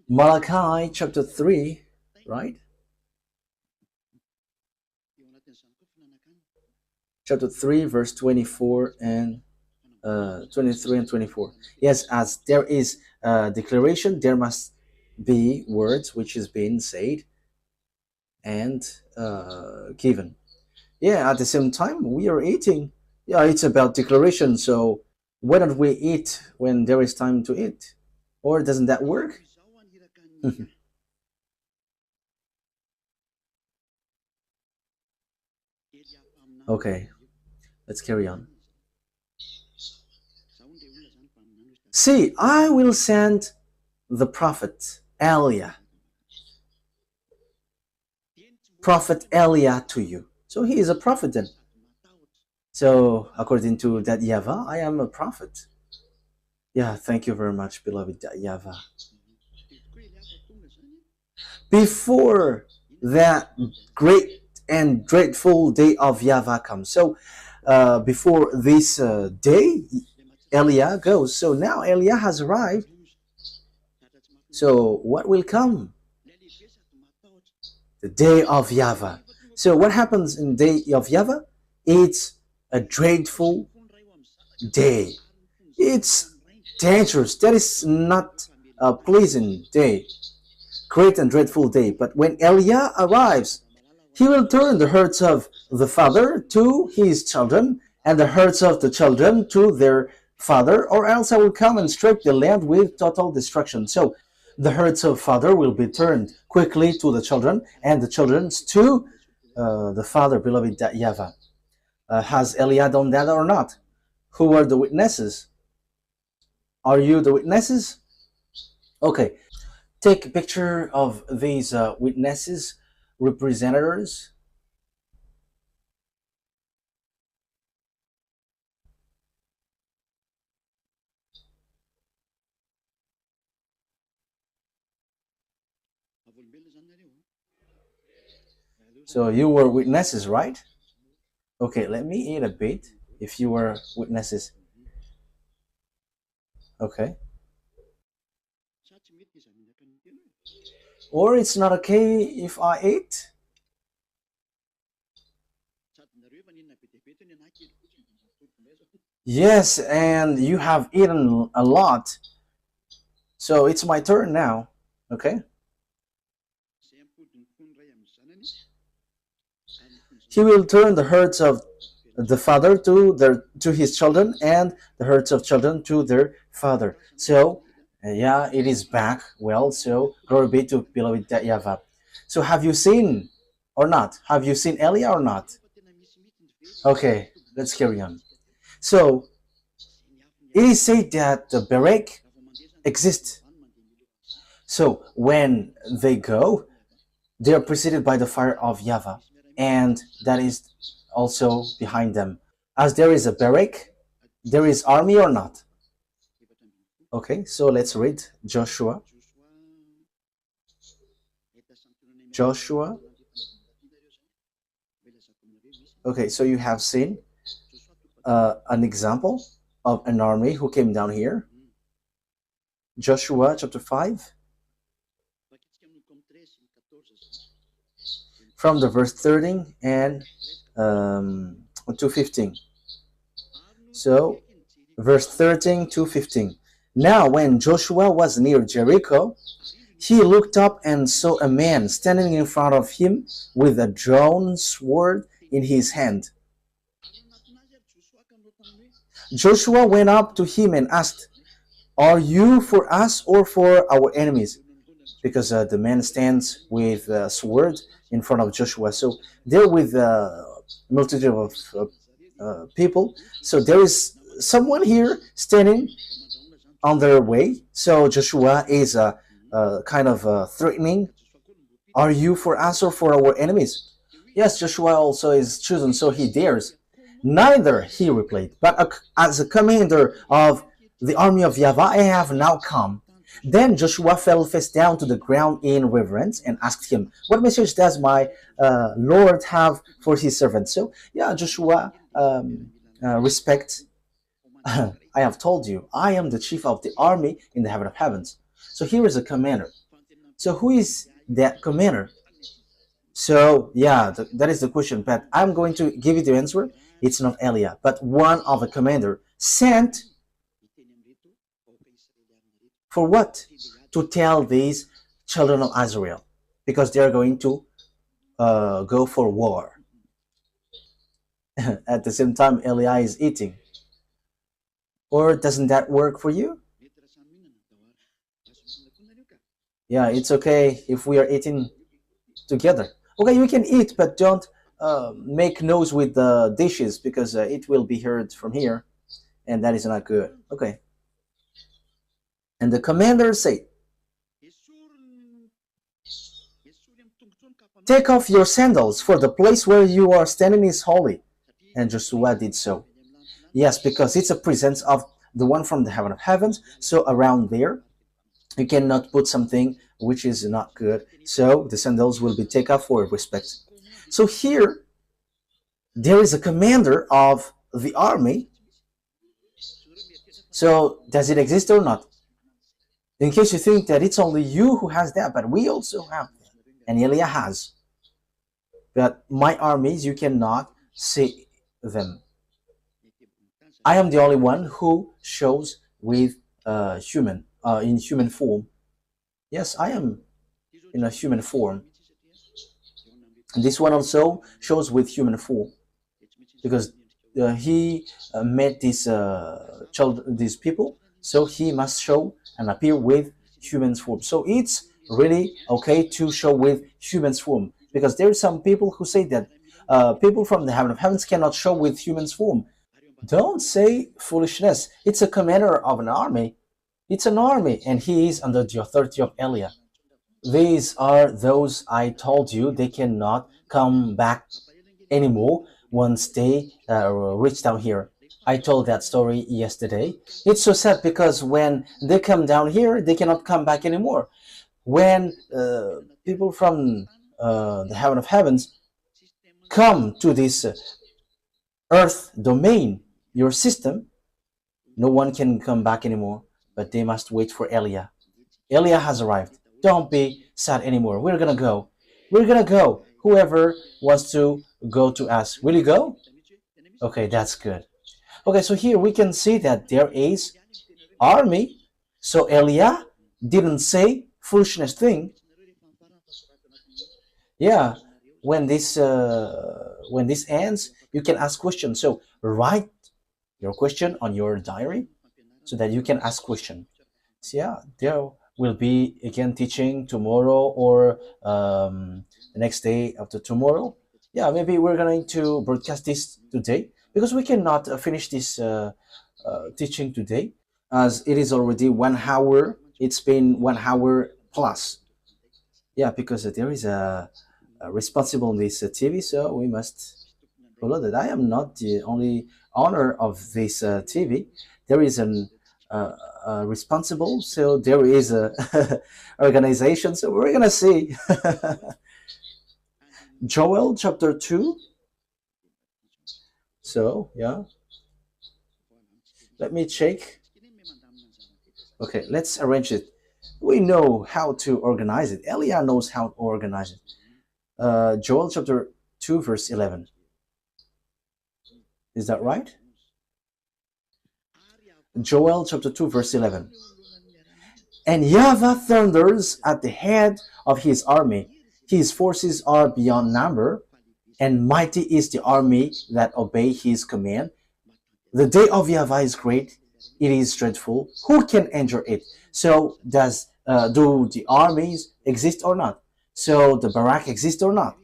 Malachi chapter 3, right? Chapter 3, verse 24 and 23 and 24. Yes, as there is a declaration, there must be words which is being said and given. Yeah, at the same time, we are eating. Yeah, it's about declaration. So why don't we eat when there is time to eat? Or doesn't that work? Okay, let's carry on. See, I will send the prophet Elia to you. So he is a prophet then. So according to that YAHVAH, I am a prophet. Yeah, thank you very much, beloved YAHVAH. Before that great and dreadful day of YAHVAH comes. So before this day, Elia goes. So now Elia has arrived. So what will come? The day of YAHVAH. So what happens in the day of YAHVAH? It's a dreadful day. It's dangerous. That is not a pleasant day. Great and dreadful day. But when Elia arrives, he will turn the hearts of the father to his children, and the hearts of the children to their father, or else I will come and strike the land with total destruction. So the hearts of father will be turned quickly to the children, and the children's to the father, beloved YAHVAH. Has Elia done that or not? Who are the witnesses? Are you the witnesses? Okay, take a picture of these witnesses, representatives. So you were witnesses, right? Okay, let me eat a bit if you were witnesses. Okay. Or it's not okay if I eat? Yes, and you have eaten a lot. So it's my turn now. Okay. He will turn the hearts of the father to his children, and the hearts of children to their father. So yeah, it is back. Well, so glory be to beloved YAHVAH. So have you seen or not? Have you seen Elia or not? Okay, let's carry on. So it is said that the Berek exists. So when they go, they are preceded by the fire of YAHVAH, and that is also behind them. As there is a Berek, there is army or not? Okay, so let's read Joshua. Joshua. Okay, so you have seen an example of an army who came down here. Joshua chapter 5. From the verse 13 and to 15. So, verse 13 to 15. Now, when Joshua was near Jericho, he looked up and saw a man standing in front of him with a drawn sword in his hand. Joshua went up to him and asked, Are you for us or for our enemies? Because the man stands with a sword in front of Joshua. So they're with a multitude of people. So there is someone here standing on their way. So Joshua is kind of threatening. Are you for us or for our enemies? Yes, Joshua also is chosen, so he dares. Neither, he replied, but as a commander of the army of Yahweh, I have now come. Then Joshua fell face down to the ground in reverence and asked him, what message does my Lord have for his servant? So, yeah, Joshua respect. I have told you, I am the chief of the army in the heaven of heavens. So here is a commander. So who is that commander? So yeah, that is the question. But I'm going to give you the answer. It's not Elia, but one of the commander sent for what? To tell these children of Israel, because they are going to go for war. At the same time, Elia is eating. Or doesn't that work for you? Yeah, it's okay if we are eating together. Okay, you can eat, but don't make noise with the dishes because it will be heard from here, and that is not good. Okay. And the commander said, take off your sandals, for the place where you are standing is holy. And Joshua did so. Yes, because it's a presence of the one from the heaven of heavens. So around there, you cannot put something which is not good. So the sandals will be taken off for respect. So here, there is a commander of the army. So does it exist or not? In case you think that it's only you who has that, but we also have that. And Elia has. But my armies, you cannot see them. I am the only one who shows with in human form. Yes, I am in a human form. And this one also shows with human form, because he met these these people, so he must show and appear with human form. So it's really okay to show with human form, because there are some people who say that people from the heaven of heavens cannot show with human form. Don't say foolishness. It's a commander of an army. It's an army, and he is under the authority of Elia. These are those I told you they cannot come back anymore once they reach down here. I told that story yesterday. It's so sad because when they come down here, they cannot come back anymore. When people from the heaven of heavens come to this earth domain, your system, no one can come back anymore, but they must wait for Elia. Elia has arrived. Don't be sad anymore. We're gonna go. We're gonna go. Whoever wants to go to us, will you go? Okay, that's good. Okay, so here we can see that there is army. So Elia didn't say foolishness thing. Yeah, when this ends, you can ask questions. So write your question on your diary so that you can ask question. So yeah, there will be again teaching tomorrow or the next day after tomorrow. Yeah, maybe we're going to broadcast this today because we cannot finish this teaching today as it is already 1 hour. It's been 1 hour plus. Yeah, because there is a responsible on this TV, so we must follow that. I am not the only owner of this TV. There is an responsible, so there is a organization. So we're gonna see. Joel chapter 2. So yeah, let me check. Okay, let's arrange it. We know how to organize it. Elia knows how to organize it. Joel chapter 2 verse 11. Is that right? Joel chapter 2 verse 11. And YAHVAH thunders at the head of his army. His forces are beyond number, and mighty is the army that obey his command. The day of YAHVAH is great, It is dreadful. Who can endure it? So do the armies exist or not? So the barrack exist or not?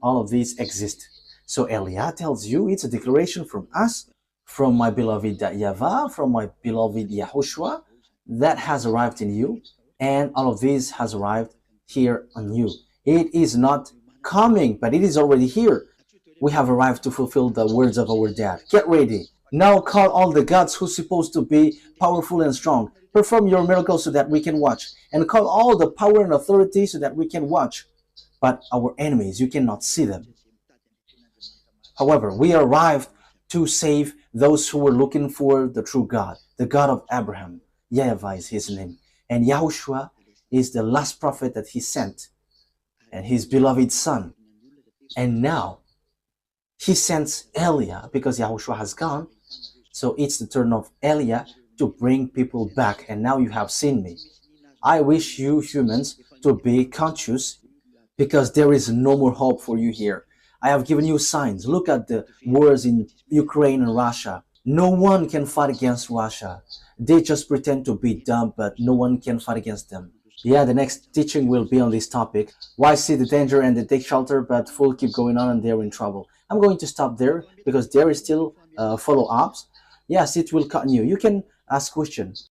All of these exist. So Elia tells you it's a declaration from us, from my beloved YAHVAH, from my beloved YAHOSHUAH, that has arrived in you, and all of this has arrived here on you. It is not coming, but it is already here. We have arrived to fulfill the words of our dad. Get ready. Now call all the gods who's supposed to be powerful and strong. Perform your miracles so that we can watch. And call all the power and authority so that we can watch. But our enemies, you cannot see them. However, we arrived to save those who were looking for the true God, the God of Abraham. YAHVAH is his name. And YAHOSHUAH is the last prophet that he sent, and his beloved son. And now, he sends Elia because YAHOSHUAH has gone. So it's the turn of Elia to bring people back. And now you have seen me. I wish you humans to be conscious because there is no more hope for you here. I have given you signs. Look at the wars in Ukraine and Russia. No one can fight against Russia. They just pretend to be dumb, but no one can fight against them. Yeah, the next teaching will be on this topic. Why see the danger and they take shelter, but full keep going on and they're in trouble. I'm going to stop there because there is still follow-ups. Yes, it will continue. You can ask questions.